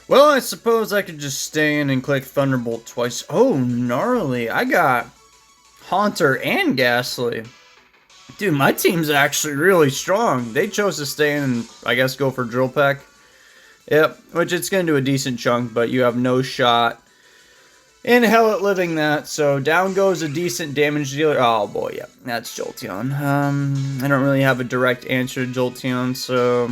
Well, I suppose I could just stay in and click Thunderbolt twice. Oh, gnarly. I got Haunter and Ghastly. Dude, my team's actually really strong. They chose to stay in and, I guess, go for Drill Peck. Yep, which it's going to do a decent chunk, but you have no shot in hell at living that. So down goes a decent damage dealer. Oh boy, yep, that's Jolteon. I don't really have a direct answer to Jolteon, so...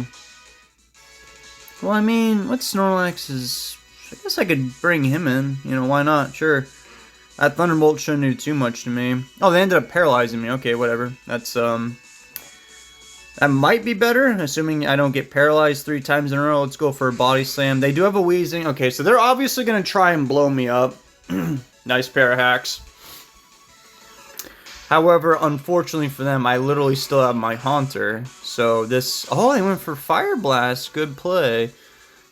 Well, I mean, what Snorlax is... I guess I could bring him in. You know, why not? Sure. That Thunderbolt shouldn't do too much to me. Oh, they ended up paralyzing me. Okay, whatever. That's, that might be better, assuming I don't get paralyzed 3 times in a row. Let's go for a Body Slam. They do have a Weezing. Okay, so they're obviously going to try and blow me up. Nice pair of hacks. However, unfortunately for them, I literally still have my Haunter. So this... Oh, they went for Fire Blast. Good play.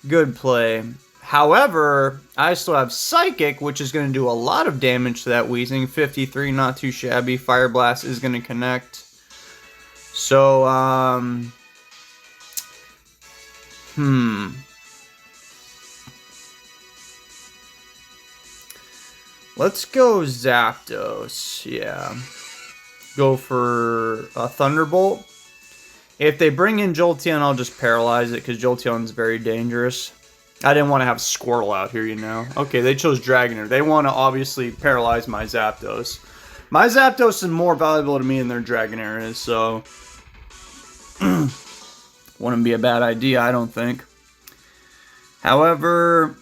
Good play. However, I still have Psychic, which is going to do a lot of damage to that Weezing. 53, not too shabby. Fire Blast is going to connect. So, let's go Zapdos. Yeah. Go for a Thunderbolt. If they bring in Jolteon, I'll just paralyze it, because Jolteon's very dangerous. I didn't want to have Squirtle out here, you know. Okay, they chose Dragonair. They want to obviously paralyze my Zapdos. My Zapdos is more valuable to me than their Dragonair is, so... Wouldn't be a bad idea, I don't think. However,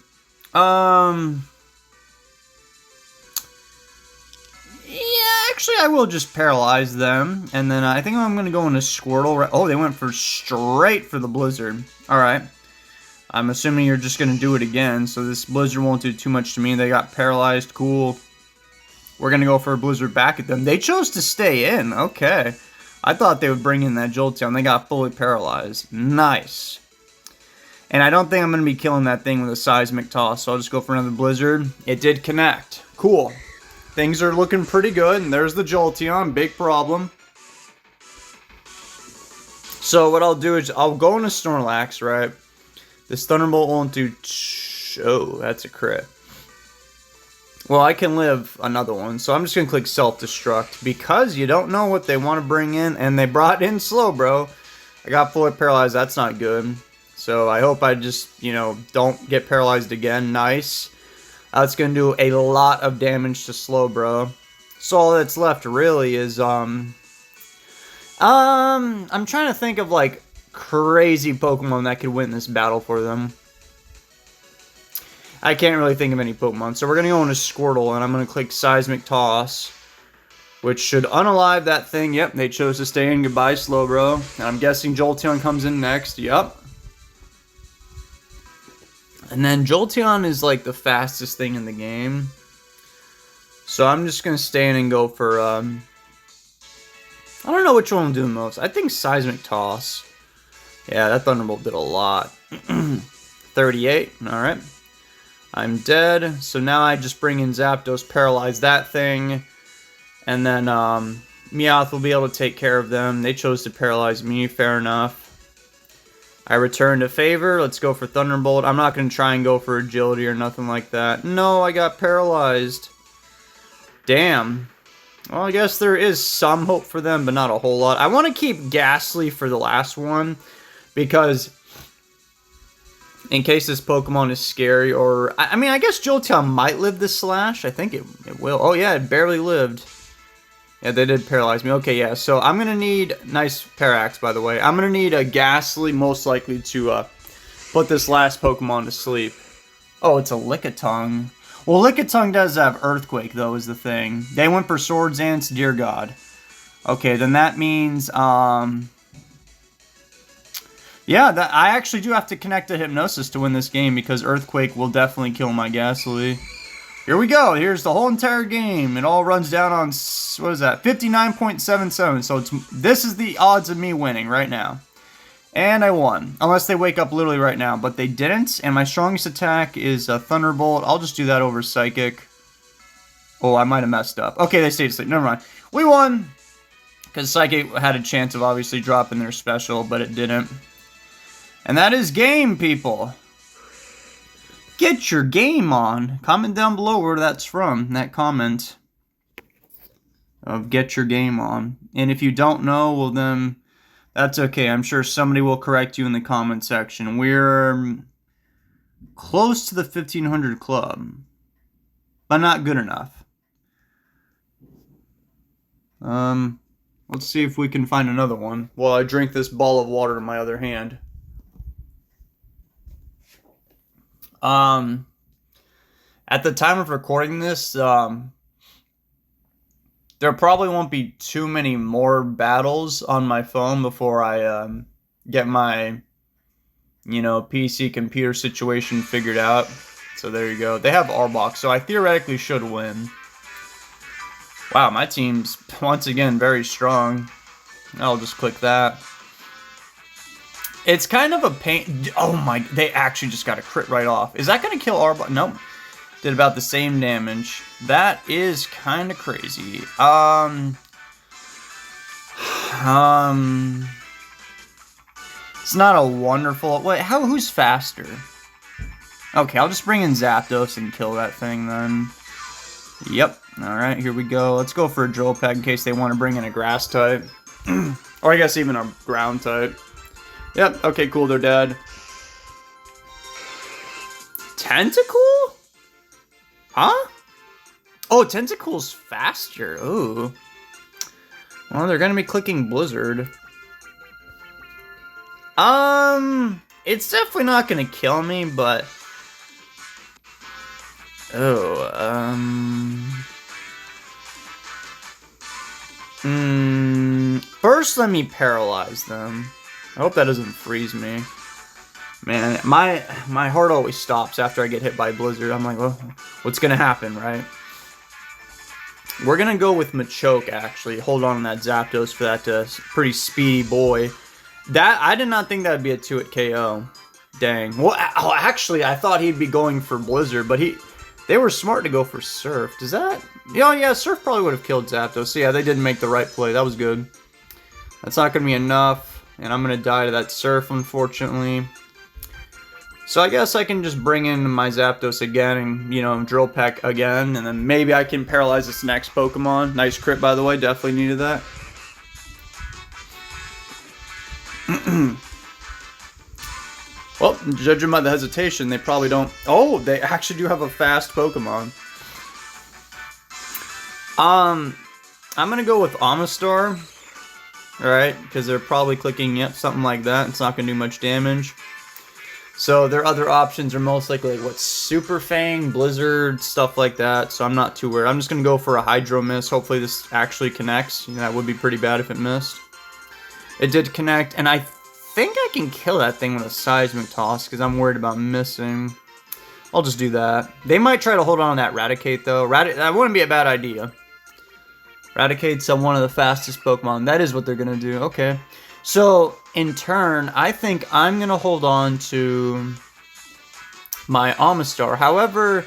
yeah, actually, I will just paralyze them. And then I think I'm going to go into Squirtle. Oh, they went for straight for the Blizzard. Alright. I'm assuming you're just going to do it again. So this Blizzard won't do too much to me. They got paralyzed. Cool. We're going to go for a Blizzard back at them. They chose to stay in. Okay. I thought they would bring in that Jolteon. They got fully paralyzed. Nice. And I don't think I'm going to be killing that thing with a Seismic Toss. So I'll just go for another Blizzard. It did connect. Cool. Things are looking pretty good, and there's the Jolteon, big problem. So what I'll do is, I'll go into Snorlax, right? This Thunderbolt won't do... Oh, that's a crit. Well, I can live another one, so I'm just going to click Self-Destruct, because you don't know what they want to bring in, and they brought in Slowbro. I got fully paralyzed, that's not good. So I hope I just, you know, don't get paralyzed again. Nice. That's going to do a lot of damage to Slowbro. So all that's left really is, I'm trying to think of, like, crazy Pokemon that could win this battle for them. I can't really think of any Pokemon. So we're going to go into Squirtle, and I'm going to click Seismic Toss, which should unalive that thing. Yep, they chose to stay in. Goodbye, Slowbro. And I'm guessing Jolteon comes in next. Yep. And then Jolteon is like the fastest thing in the game. So I'm just going to stay in and go for, I don't know which one will do the most. I think Seismic Toss. Yeah, that Thunderbolt did a lot. 38, alright. I'm dead. So now I just bring in Zapdos, paralyze that thing. And then Meowth will be able to take care of them. They chose to paralyze me, fair enough. I return to favor. Let's go for Thunderbolt. I'm not going to try and go for agility or nothing like that. No, I got paralyzed. Damn. Well, I guess there is some hope for them, but not a whole lot. I want to keep Ghastly for the last one, because in case this Pokemon is scary, or... I mean, I guess Jolteon might live this Slash. I think it will. Oh, yeah, it barely lived. Yeah, they did paralyze me. Okay, yeah, so I'm going to need... Nice Parax, by the way. I'm going to need a Ghastly, most likely, to put this last Pokemon to sleep. Oh, it's a Lickitung. Well, Lickitung does have Earthquake, though, is the thing. They went for Swords Dance, dear God. Okay, then that means, yeah, I actually do have to connect to Hypnosis to win this game, because Earthquake will definitely kill my Ghastly. Here we go. Here's the whole entire game. It all runs down on, what is that, 59.77. So this is the odds of me winning right now. And I won. Unless they wake up literally right now. But they didn't. And my strongest attack is a Thunderbolt. I'll just do that over Psychic. Oh, I might have messed up. Okay, they stayed asleep. Never mind. We won. Because Psychic had a chance of obviously dropping their special, but it didn't. And that is game, people. Get your game on. Comment down below where that's from, that comment of get your game on. And if you don't know, well then, that's okay. I'm sure somebody will correct you in the comment section. We're close to the 1500 club, but not good enough. Let's see if we can find another one while I drink this ball of water in my other hand. At the time of recording this, there probably won't be too many more battles on my phone before I get my, PC computer situation figured out. So there you go. They have Arbok, so I theoretically should win. Wow, my team's once again very strong. I'll just click that. It's kind of a pain. Oh my, they actually just got a crit right off. Is that going to kill Arbok? Nope. Did about the same damage. That is kind of crazy. It's not a wonderful... Wait, who's faster? Okay, I'll just bring in Zapdos and kill that thing then. Yep. Alright, here we go. Let's go for a Drill Peck in case they want to bring in a Grass type. Or I guess even a Ground type. Yep, okay, cool, they're dead. Tentacool? Huh? Oh, Tentacle's faster. Ooh. Well, they're gonna be clicking Blizzard. It's definitely not gonna kill me, but... First, let me paralyze them. I hope that doesn't freeze me. Man, my heart always stops after I get hit by Blizzard. I'm like, well, what's gonna happen, right? We're gonna go with Machoke, actually. Hold on to that Zapdos for that pretty speedy boy. That, I did not think that would be a 2-hit KO. Dang. Well, oh, actually, I thought he'd be going for Blizzard, but they were smart to go for Surf. Does that... Oh, yeah, Surf probably would have killed Zapdos. So, yeah, they didn't make the right play. That was good. That's not going to be enough. And I'm going to die to that Surf, unfortunately. So, I guess I can just bring in my Zapdos again and, Drill Peck again. And then maybe I can paralyze this next Pokemon. Nice crit, by the way. Definitely needed that. Well, judging by the hesitation, they probably don't... Oh, they actually do have a fast Pokemon. I'm gonna go with Amistar. Alright, because they're probably clicking, yep, something like that. It's not gonna do much damage. So their other options are most likely, like, what, Super Fang, Blizzard, stuff like that. So I'm not too worried. I'm just gonna go for a Hydro Miss. Hopefully this actually connects. That would be pretty bad if it missed. It did connect, and I think I can kill that thing with a Seismic Toss, because I'm worried about missing. I'll just do that. They might try to hold on to that Raticate, though. That wouldn't be a bad idea. Raticate's one of the fastest Pokemon. That is what they're going to do. Okay. So, in turn, I think I'm going to hold on to my Amistar. However,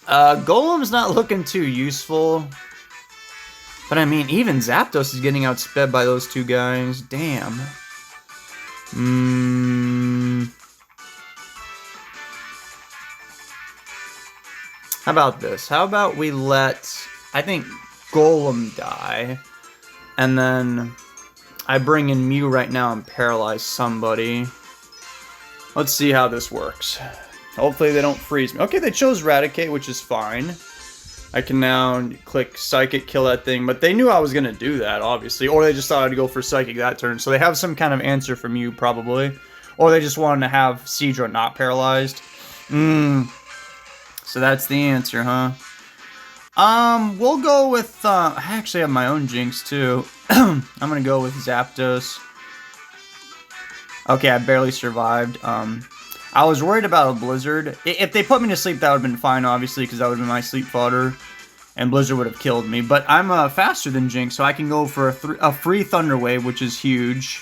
Golem's not looking too useful. But I mean, even Zapdos is getting outsped by those two guys. Damn. How about this? How about we let, I think, Golem die. And then I bring in Mew right now and paralyze somebody. Let's see how this works. Hopefully they don't freeze me. Okay, they chose Raticate, which is fine. I can now click Psychic, kill that thing, but they knew I was going to do that, obviously. Or they just thought I'd go for Psychic that turn. So they have some kind of answer from you, probably. Or they just wanted to have Seadra not paralyzed. So that's the answer, huh? We'll go with, I actually have my own Jinx, too. I'm going to go with Zapdos. Okay, I barely survived. I was worried about a Blizzard. If they put me to sleep, that would have been fine, obviously, because that would have been my sleep fodder. And Blizzard would have killed me. But I'm faster than Jinx, so I can go for a free Thunder Wave, which is huge.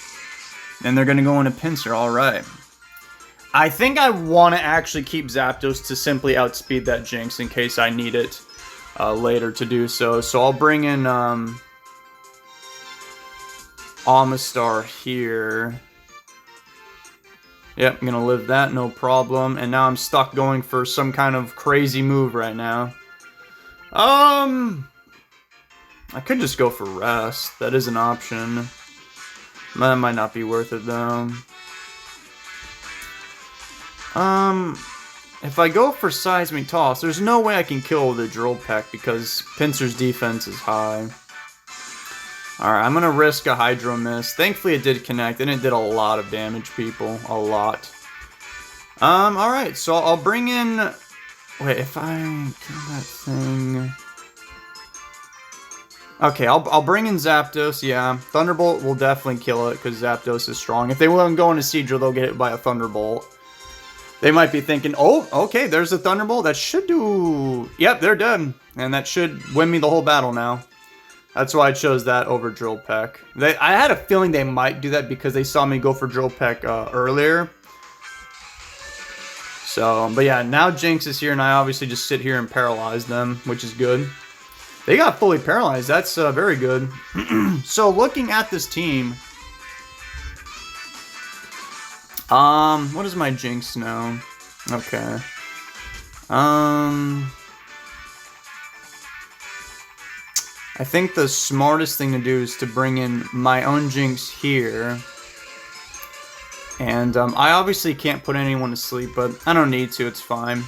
And they're going to go into Pinsir, alright. I think I want to actually keep Zapdos to simply outspeed that Jinx in case I need it later to do so. So I'll bring in Amistar here. Yep, I'm gonna live that, no problem. And now I'm stuck going for some kind of crazy move right now. I could just go for rest. That is an option. That might not be worth it though. If I go for Seismic Toss, there's no way I can kill the Drill Peck because Pinsir's defense is high. Alright, I'm gonna risk a Hydro Miss. Thankfully it did connect, and it did a lot of damage, people. A lot. Alright, so I'll bring in... Wait, if I kill that thing... Okay, I'll bring in Zapdos, yeah. Thunderbolt will definitely kill it, because Zapdos is strong. If they wouldn't go into Seadrill, they'll get hit by a Thunderbolt. They might be thinking, oh, okay, there's a Thunderbolt. That should do... Yep, they're dead. And that should win me the whole battle now. That's why I chose that over Drill Peck. I had a feeling they might do that because they saw me go for Drill Peck earlier. So, but yeah, now Jynx is here, and I obviously just sit here and paralyze them, which is good. They got fully paralyzed. That's very good. So, looking at this team... what is my Jynx now? Okay. I think the smartest thing to do is to bring in my own Jynx here. And I obviously can't put anyone to sleep, but I don't need to, it's fine.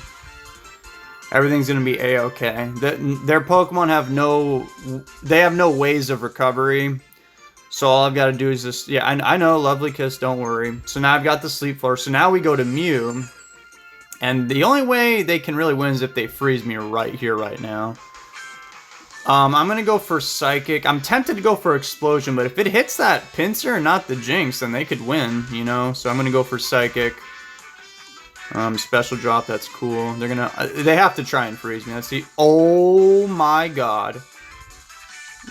Everything's gonna be a-okay. Their Pokemon have no ways of recovery. So all I've got to do is just, yeah, I know, Lovely Kiss, don't worry. So now I've got the Sleep Floor. So now we go to Mew. And the only way they can really win is if they freeze me right here, right now. I'm going to go for Psychic. I'm tempted to go for Explosion, but if it hits that Pinsir and not the Jynx, then they could win, you know? So I'm going to go for Psychic. Special Drop, that's cool. They have to try and freeze me. That's the, oh my god.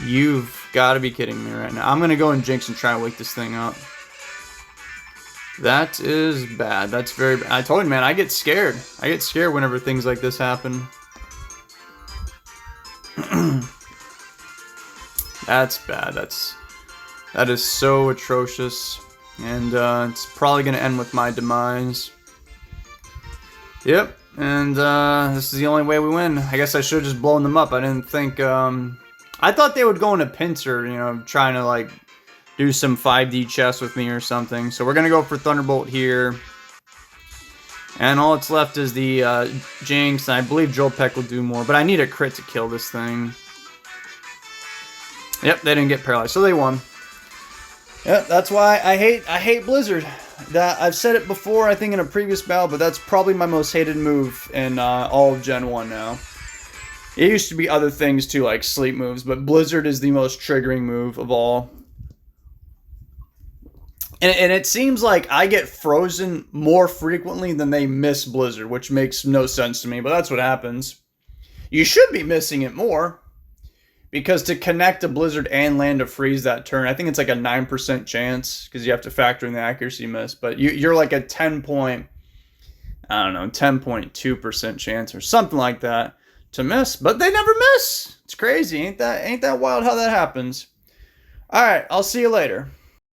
You've got to be kidding me right now. I'm going to go and Jynx and try and wake this thing up. That is bad. That's very bad. I told you, man, I get scared. I get scared whenever things like this happen. That's bad. That is so atrocious. And it's probably going to end with my demise. Yep. And this is the only way we win. I guess I should have just blown them up. I didn't think... I thought they would go into Pinsir, you know, trying to, like, do some 5D chess with me or something. So we're going to go for Thunderbolt here. And all that's left is the Jynx, and I believe Drill Peck will do more. But I need a crit to kill this thing. Yep, they didn't get paralyzed, so they won. Yep, that's why I hate Blizzard. I've said it before, I think in a previous battle, but that's probably my most hated move in all of Gen 1 now. It used to be other things too, like sleep moves, but Blizzard is the most triggering move of all. And it seems like I get frozen more frequently than they miss Blizzard, which makes no sense to me, but that's what happens. You should be missing it more, because to connect a Blizzard and land a freeze that turn, I think it's like a 9% chance, because you have to factor in the accuracy miss, but you're like a 10.2% chance or something like that to miss, but they never miss. It's crazy. Ain't that wild how that happens? All right, I'll see you later.